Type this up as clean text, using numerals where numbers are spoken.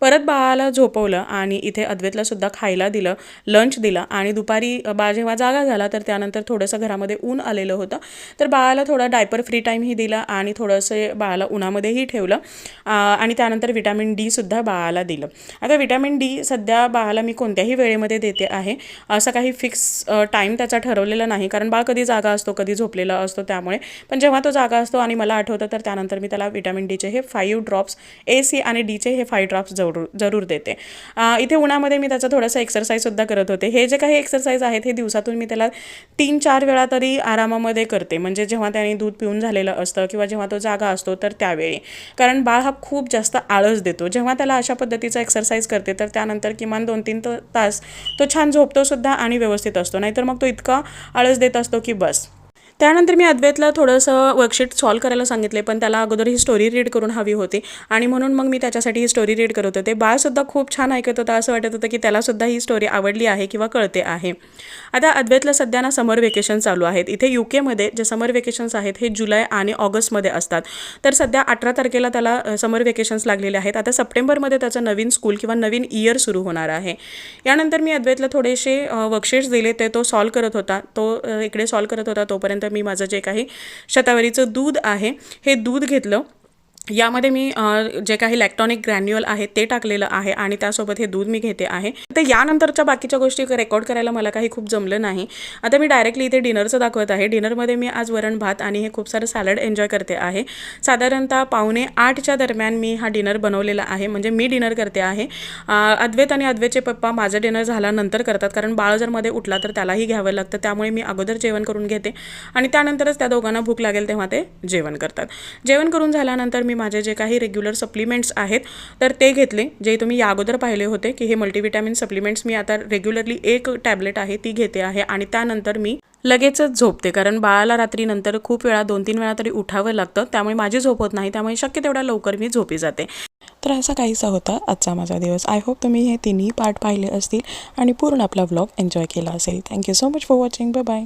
परत बाळाला झोपवलं आणि इथे अद्वैतलासुद्धा खायला दिलं, लंच दिलं आणि दुपारी बाळ जेव्हा जागा झाला तर त्यानंतर थोडंसं घरामध्ये ऊन आलेलं होतं, तर बाळाला थोडा डायपर फ्री टाईमही दिला आणि थोडंसं बाळाला उन्हामध्येही ठेवलं आणि त्यानंतर विटॅमिन डीसुद्धा बाळाला दिलं. आता विटॅमिन डी सध्या बाळाला मी कोणत्याही वेळेमध्ये देते आहे, असं काही फिक्स टाईम त्याचा ठरवलेला नाही, कारण बाळ कधी जागा असतो कधी झोपलेला असतो त्यामुळे. पण जेव्हा तो जागा असतो आणि मला आठवतं तर त्यानंतर मी त्याला विटॅमिन डीचे हे 5 ड्रॉप्स, ए सी आणि डीचे हे 5 ड्रॉप्स जरूर देते. इथे उन्हामध्ये मी त्याचा थोडासा एक्सरसाइजसुद्धा करत होते. हे जे काही एक्सरसाइज आहेत हे दिवसातून मी त्याला 3-4 वेळा तरी आरामामध्ये करते, म्हणजे जेव्हा त्याने दूध पिऊन झालेलं असतं किंवा जेव्हा तो जागा असतो तर त्यावेळी. कारण बाळ हा खूप जास्त आळस देतो. जेव्हा त्याला अशा पद्धतीचा एक्सरसाइज करते तर त्यानंतर किमान 2-3 तास तो छान झोपतोसुद्धा आणि व्यवस्थित असतो, नाहीतर मग तो इतका आळस देत असतो की बस. त्यानंतर मी अद्वैतला थोडंसं वर्कशीट सॉल्व करायला सांगितले, पण त्याला अगोदर ही स्टोरी रीड करून हवी होती आणि म्हणून मग मी त्याच्यासाठी ही स्टोरी रीड करत होते. बाळसुद्धा खूप छान ऐकत होता, असं वाटत होतं की त्यालासुद्धा ही स्टोरी आवडली आहे किंवा कळते आहे. आता अद्वैतला सध्या ना समर वेकेशन चालू आहेत. इथे UK जे समर वेकेशन्स आहेत हे जुलै आणि ऑगस्टमध्ये असतात. तर सध्या 18 तारखेला त्याला समर वेकेशन्स लागलेले आहेत. आता सप्टेंबरमध्ये त्याचं नवीन स्कूल किंवा नवीन इयर सुरू होणार आहे. यानंतर मी अद्वैतला थोडेसे वर्कशीट्स दिले, ते तो सॉल्व करत होता. तो इकडे सॉल्व करत होता तोपर्यंत मी माझं जे काही शतावरीचं दूध आहे हे दूध घेतलं. यामध्ये मी जे काही लॅक्टॉनिक ग्रॅन्युअल आहे ते टाकलेलं आहे आणि त्यासोबत हे दूध मी घेते आहे. तर यानंतरच्या बाकीच्या गोष्टी रेकॉर्ड करायला मला काही खूप जमलं नाही. आता मी डायरेक्टली इथे डिनरचं दाखवत आहे. डिनरमध्ये मी आज वरण भात आणि हे खूप सारं सॅलड एन्जॉय करते आहे. साधारणतः 7:45च्या दरम्यान मी हा डिनर बनवलेला आहे, म्हणजे मी डिनर करते आहे. अद्वैत आणि अद्वैतचे पप्पा माझं डिनर झाल्यानंतर करतात, कारण बाळ जर मध्ये उठला तर त्यालाही घ्यावं लागतं, त्यामुळे मी अगोदर जेवण करून घेते आणि त्यानंतरच त्या दोघांना भूक लागेल तेव्हा ते जेवण करतात. जेवण करून झाल्यानंतर मी माझे जे काही रेग्युलर सप्लिमेंट्स आहेत तर ते घेतले, जे तुम्ही या अगोदर पाहिले होते की हे मल्टीविटॅमिन सप्लिमेंट्स मी आता रेग्युलरली 1 टॅबलेट आहे ती घेते आहे आणि त्यानंतर मी लगेचच झोपते, कारण बाळाला रात्री नंतर खूप वेळा 2-3 वेळा तरी उठावं लागतं, त्यामुळे माझी झोप होत नाही, त्यामुळे शक्य तेवढ्या लवकर मी झोपी जाते. तर असा काहीसा होता आजचा माझा दिवस. आय होप तुम्ही हे 3ही पार्ट पाहिले असतील आणि पूर्ण आपला व्लॉग एन्जॉय केला असेल. Thank you so much for watching. Bye bye.